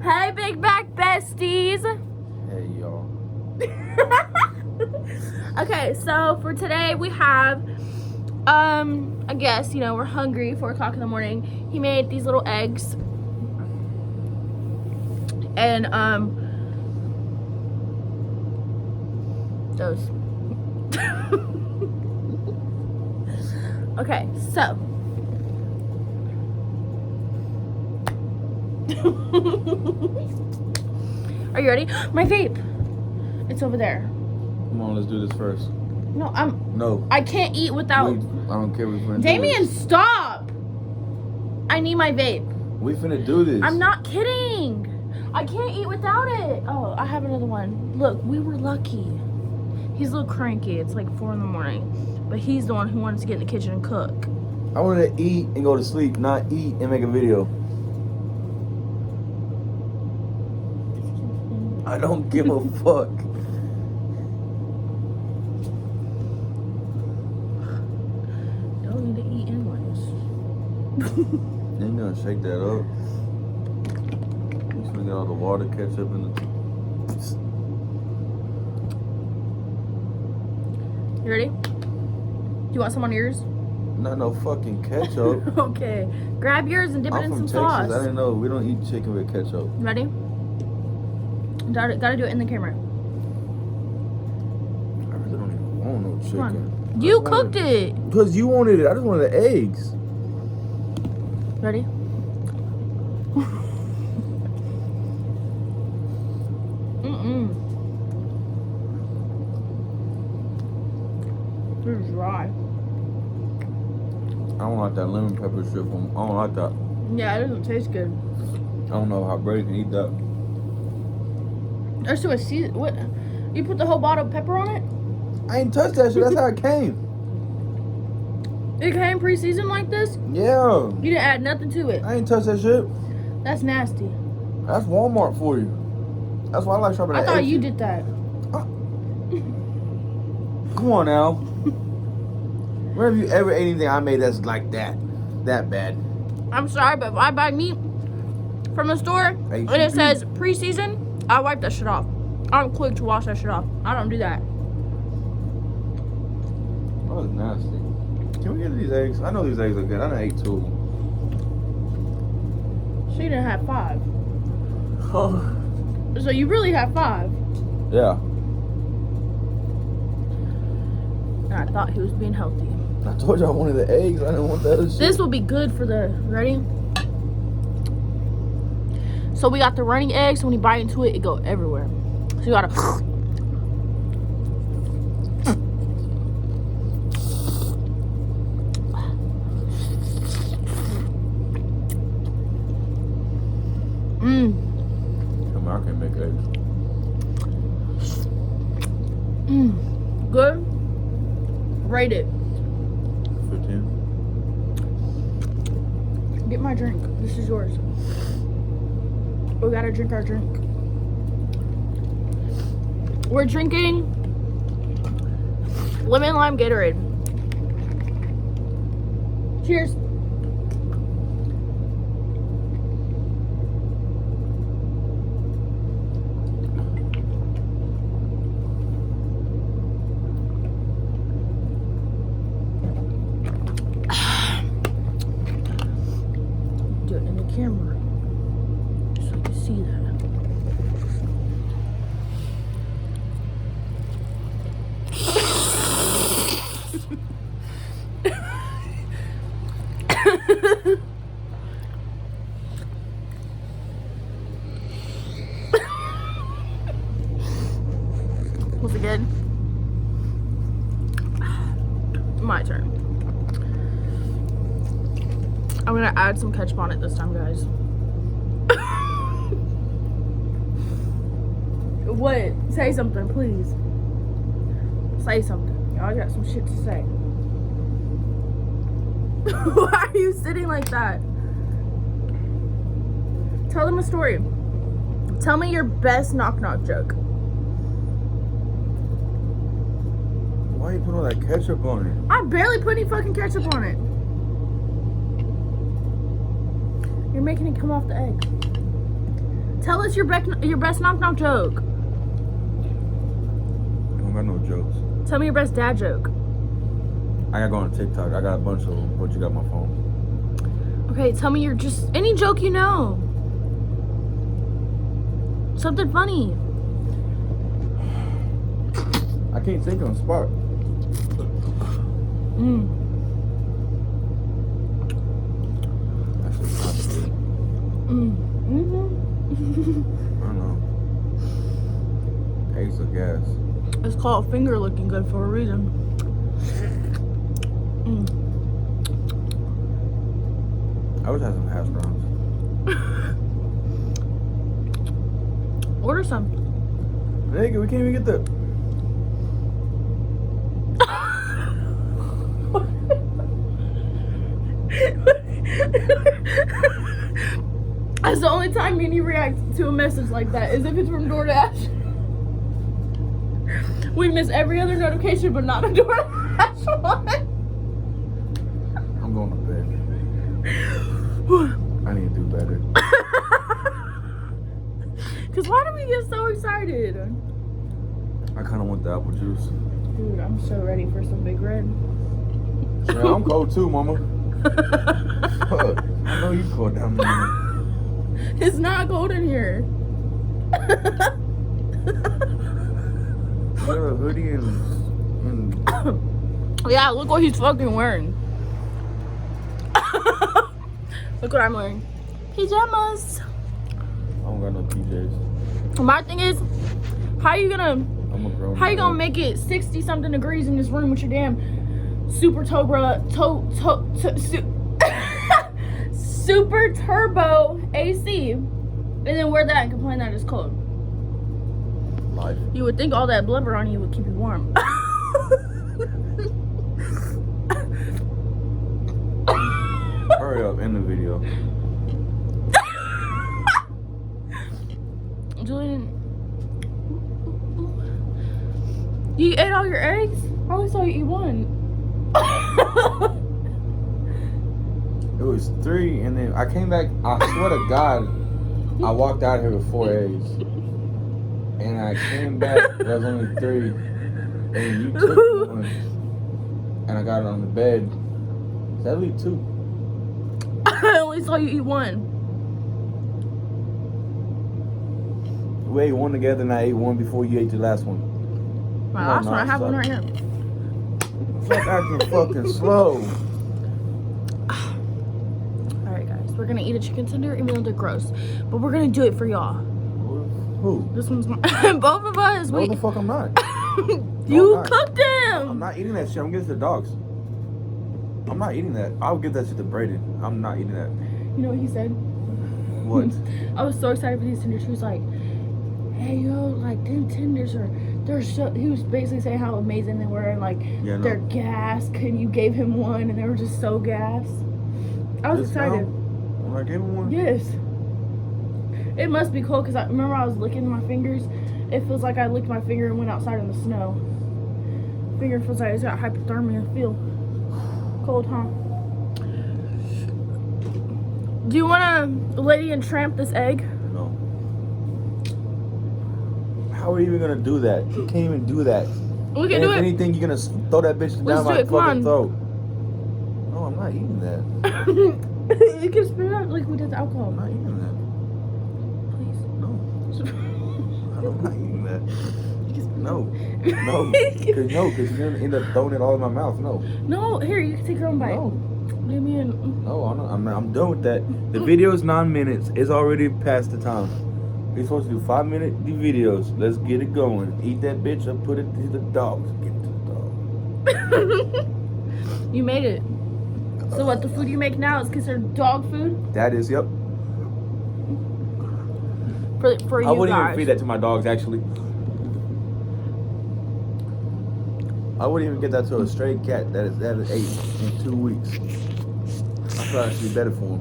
Hey, big back besties. Hey, y'all. Okay, so for today we have, I guess, we're hungry, 4 o'clock in the morning. He made these little eggs. And, those. Okay, so. Are you ready? My vape. It's over there. Come on, let's do this first. No, No. I can't eat without. I don't care. We finna Damien, do this. stop! I need my vape. We finna do this. I'm not kidding. I can't eat without it. Oh, I have another one. Look, we were lucky. He's a little cranky. It's like 4 in the morning. But he's the one who wanted to get in the kitchen and cook. I wanted to eat and go to sleep, not eat and make a video. I don't give a fuck. Don't need to eat anyways. You ain't gonna shake that up. Just gonna get all the water, ketchup, and the. You ready? Do you want some on yours? Not no fucking ketchup. Okay. Grab yours and dip it I'm in from some Texas. sauce. I didn't know we don't eat chicken with ketchup. Ready? Gotta do it in the camera. I really don't even want no chicken. Come on. You cooked it. Because you wanted it. I just wanted the eggs. Ready? They're dry. I don't like that lemon pepper strip. I don't like that. Yeah, it doesn't taste good. I don't know how Brady can eat that. There's too much season. What? You put the whole bottle of pepper on it? I ain't touched that shit. That's how it came. It came pre-seasoned like this? Yeah. You didn't add nothing to it. I ain't touched that shit. That's nasty. That's Walmart for you. That's why I like shopping at I thought you Exit. did that. Come on now. When have you ever ate anything I made that's like that? That bad? I'm sorry, but if I buy meat from a store and it says pre-seasoned, I wipe that shit off. I'm quick to wash that shit off. I don't do that. That was nasty. Can we get these eggs? I know these eggs are good. I done ate 2 of them. She didn't have 5. Oh. So you really have 5. Yeah. And I thought he was being healthy. I told you I wanted the eggs. I didn't want the other shit. This will be good for the, ready? So we got the running eggs. So when you bite into it, it go everywhere. So you gotta. Come on, I can make eggs. Good. Rate it. 15. Get my drink. This is yours. We gotta drink our drink. We're drinking lemon lime Gatorade. Cheers. Do it in the camera so you can see that. Was it good? My turn. I'm gonna add some ketchup on it this time, guys. What? Say something, please. Say something. Y'all got some shit to say. Why are you sitting like that? Tell them a story. Tell me your best knock-knock joke. Why you put all that ketchup on it? I barely put any fucking ketchup on it. You're making it come off the egg. Tell us your best knock joke. I don't got no jokes. Tell me your best dad joke. I gotta go on TikTok. I got a bunch of them, but you got my phone. Okay, tell me your just any joke you know. Something funny. I can't think on the spot. That's just not good. I don't know. Taste of gas. It's called finger looking good for a reason. I wish I had some hash browns. Order some. Nigga, we can't even get the. That's the only time me and you react to a message like that is if it's from DoorDash. We miss every other notification, but not a DoorDash one. I'm going to bed. I need to do better. Cause why do we get so excited? I kind of want the apple juice. Dude, I'm so ready for some Big Red. Yeah, I'm cold too, mama. Fuck. I know you cold down there. It's not cold in here. Wear a hoodie and Yeah, look what he's fucking wearing. Look what I'm wearing. Pajamas. I don't got no PJs. My thing is, how you gonna make it 60 something degrees in this room with your damn super super turbo AC, and then wear that and complain that it's cold? Life. You would think all that blubber on you would keep you warm. Hurry up, end the video. Julian, you ate all your eggs? I only saw you eat one. It was 3, and then I came back. I swear to God, I walked out here with 4 eggs, and I came back. There was only 3, and you took one, and I got it on the bed. Is that only 2? I only saw you eat one. We ate one together, and I ate one before you ate the last one. My last one, I have one right here. Fuck acting fucking slow. Alright guys, we're gonna eat a chicken tender even though they're gross. But we're gonna do it for y'all. Who? This one's mine. Both of us. No, the fuck I'm not. You I'm not. cooked them. I'm not eating that shit. I'm giving it to the dogs. I'm not eating that. I'll give that shit to Brayden. I'm not eating that. You know what he said? What? I was so excited for these tenders. He was like, hey yo, like them tenders are, they're so, he was basically saying how amazing they were and like they're gas, and you gave him one and they were just so gas. I was excited. When I gave him one? Yes. It must be cold because I remember I was licking my fingers. It feels like I licked my finger and went outside in the snow. Finger feels like it's got hypothermia. Feel cold, huh? Do you want to Lady and Tramp this egg? No. How are we even gonna do that? You can't even do that. We can do it. If anything, you're gonna throw that bitch down my fucking throat. No, I'm not eating that. You can spit it out like we did the alcohol. I'm not eating that. Please. No. I'm not eating that. No. No. Because you're gonna end up throwing it all in my mouth. No. No, here, you can take your own bite. No. Give me an. No, I'm done with that. The video is 9 minutes. It's already past the time. We're supposed to do 5-minute videos. Let's get it going. Eat that bitch up, put it to the dogs. Get it to the dogs. You made it. So what, the food you make now is considered dog food? That is, yep. For you guys. I wouldn't even feed that to my dogs, actually. I wouldn't even get that to a stray cat that is 8 in 2 weeks. I thought it should be better for him.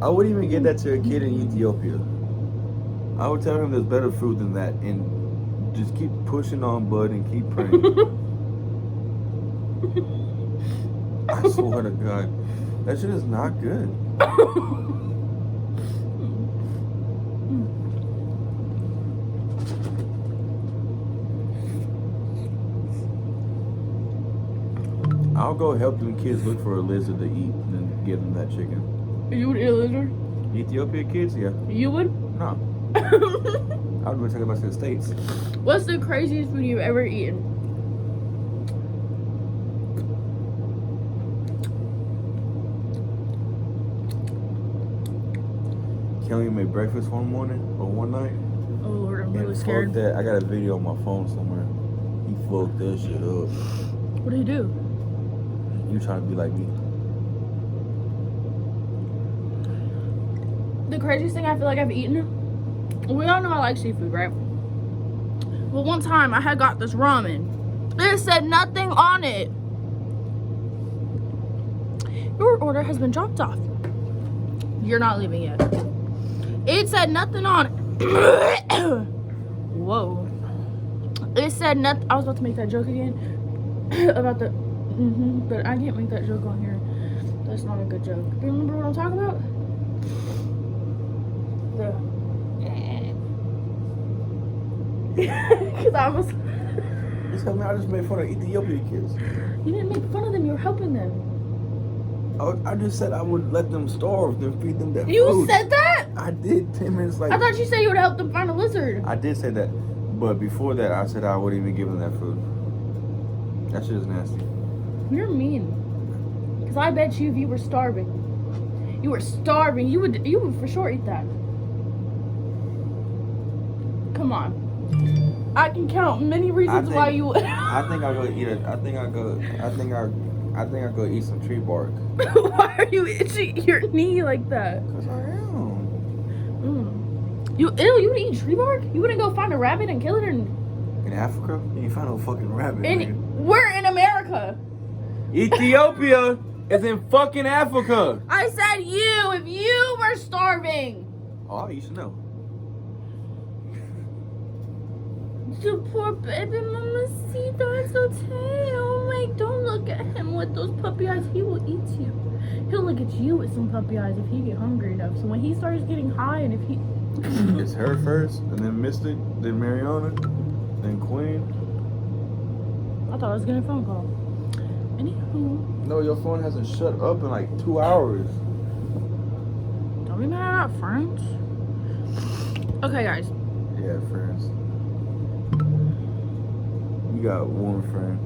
I wouldn't even get that to a kid in Ethiopia. I would tell him there's better food than that and just keep pushing on, bud, and keep praying. I swear to God, that shit is not good. I'll go help them kids look for a lizard to eat and then give them that chicken. You would eat a lizard? Ethiopia kids, yeah. You would? No. I would go take it back to the States. What's the craziest food you've ever eaten? Kelly made breakfast one morning or one night. Oh Lord, I'm really And scared. fuck that. I got a video on my phone somewhere. He fucked that shit up. What did he do? You trying to be like me. The craziest thing I feel like I've eaten. We all know I like seafood, right? Well, one time I had got this ramen. It said nothing on it. Your order has been dropped off. You're not leaving yet. It said nothing on it. Whoa. It said nothing. I was about to make that joke again about the. But I can't make that joke on here. That's not a good joke. Do you remember what I'm talking about? Because I was. You tell me I just made fun of Ethiopian kids. You didn't make fun of them. You were helping them. I just said I would let them starve and feed them that You food. said that? I did 10 minutes later. I thought you said you would help them find a lizard. I did say that, but before that, I said I wouldn't even give them that food. That shit is nasty. You're mean. Because I bet you if you were starving, you would for sure eat that. Come on. I can count many reasons why you would. I think I'll go eat it. I think I'll go eat some tree bark. Why are you itching your knee like that? Cause I am. You would eat tree bark? You wouldn't go find a rabbit and kill it In Africa, you ain't find no fucking rabbit. We're in America. Ethiopia is in fucking Africa. I said if you were starving. Oh, you should know. The poor baby mamacita, it's okay. Oh my, don't look at him with those puppy eyes. He will eat you. He'll look at you with some puppy eyes if he get hungry enough. So when he starts getting high and if he... It's her first, and then Mystic, then Mariana, then Queen. I thought I was getting a phone call. Anywho. No, your phone hasn't shut up in like 2 hours. Don't be mad at friends. Okay, guys. Yeah, friends. You got one friend.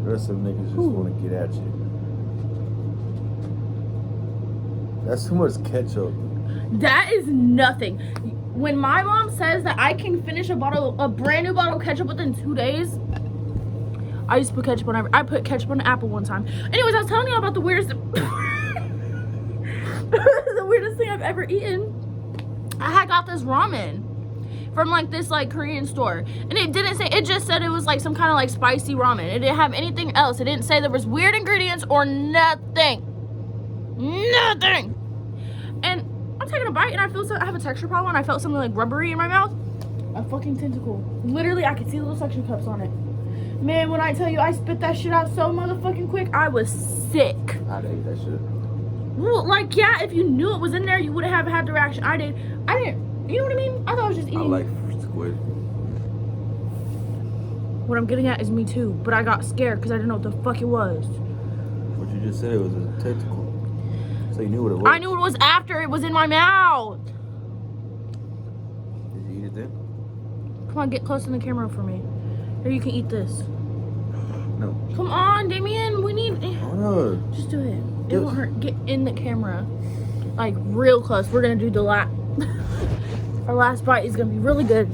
The rest of them niggas just want to get at you. That's too much ketchup. That is nothing. When my mom says that I can finish a brand new bottle of ketchup within 2 days, I used to put ketchup on I put ketchup on an apple one time. Anyways, I was telling you about the weirdest the weirdest thing I've ever eaten. I had got this ramen from like this like Korean store, and it didn't say, it just said it was like some kind of like spicy ramen. It didn't have anything else. It didn't say there was weird ingredients or nothing. And I'm taking a bite and I have a texture problem and I felt something like rubbery in my mouth. A fucking tentacle. Literally, I could see little suction cups on it. Man, when I tell you I spit that shit out so motherfucking quick, I was sick. I'd eat that shit. Well, like, yeah, if you knew it was in there, you would have had the reaction I didn't. You know what I mean? I thought I was just eating. I like squid. What I'm getting at is me too, but I got scared because I didn't know what the fuck it was. What you just said, it was a tentacle. So you knew what it was. I knew it was after it was in my mouth. Did you eat it then? Come on, get close to the camera for me. Or you can eat this. No. Come on, Damien, we need... Oh no. Just do it. It won't hurt. Get in the camera. Like, real close. We're gonna do the last... Our last bite is gonna be really good.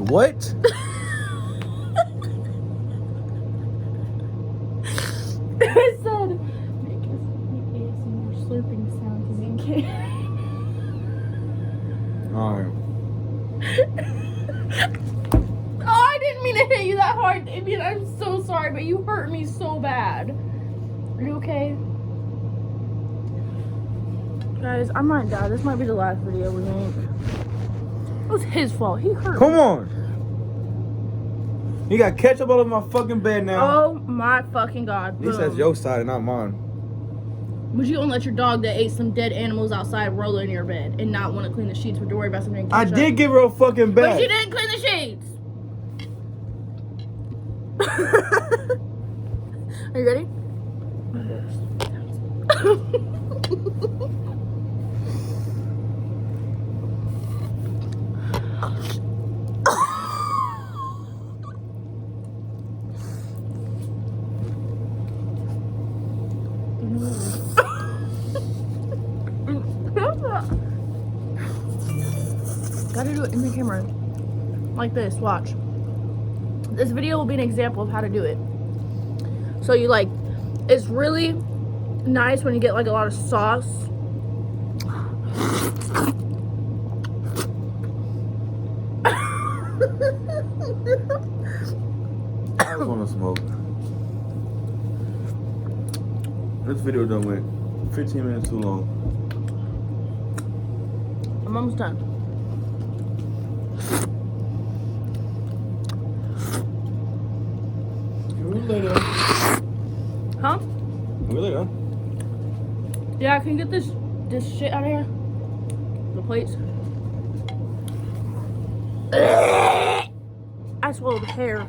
What? I said, make ASMR slurping sound because you can't. Alright. Oh, I didn't mean to hit you that hard, Damien. I'm so sorry, but you hurt me so bad. Are you okay? Guys, I might die. This might be the last video we make. It was his fault. He hurt Come me. on. You got ketchup all over my fucking bed now. Oh my fucking god. At least Boom. that's your side and not mine. Would you gonna let your dog that ate some dead animals outside roll in your bed and not want to clean the sheets? Would you worry about something? I did give her a fucking bath. But you didn't clean the sheets. Are you ready? Gotta do it in the camera. Like this, watch. This video will be an example of how to do it. So you like, it's really nice when you get like a lot of sauce. I just want to smoke. This video done went 15 minutes too long. I'm almost done. Huh? Really, huh? Yeah, can you get this shit out of here? The plates. I swallowed hair.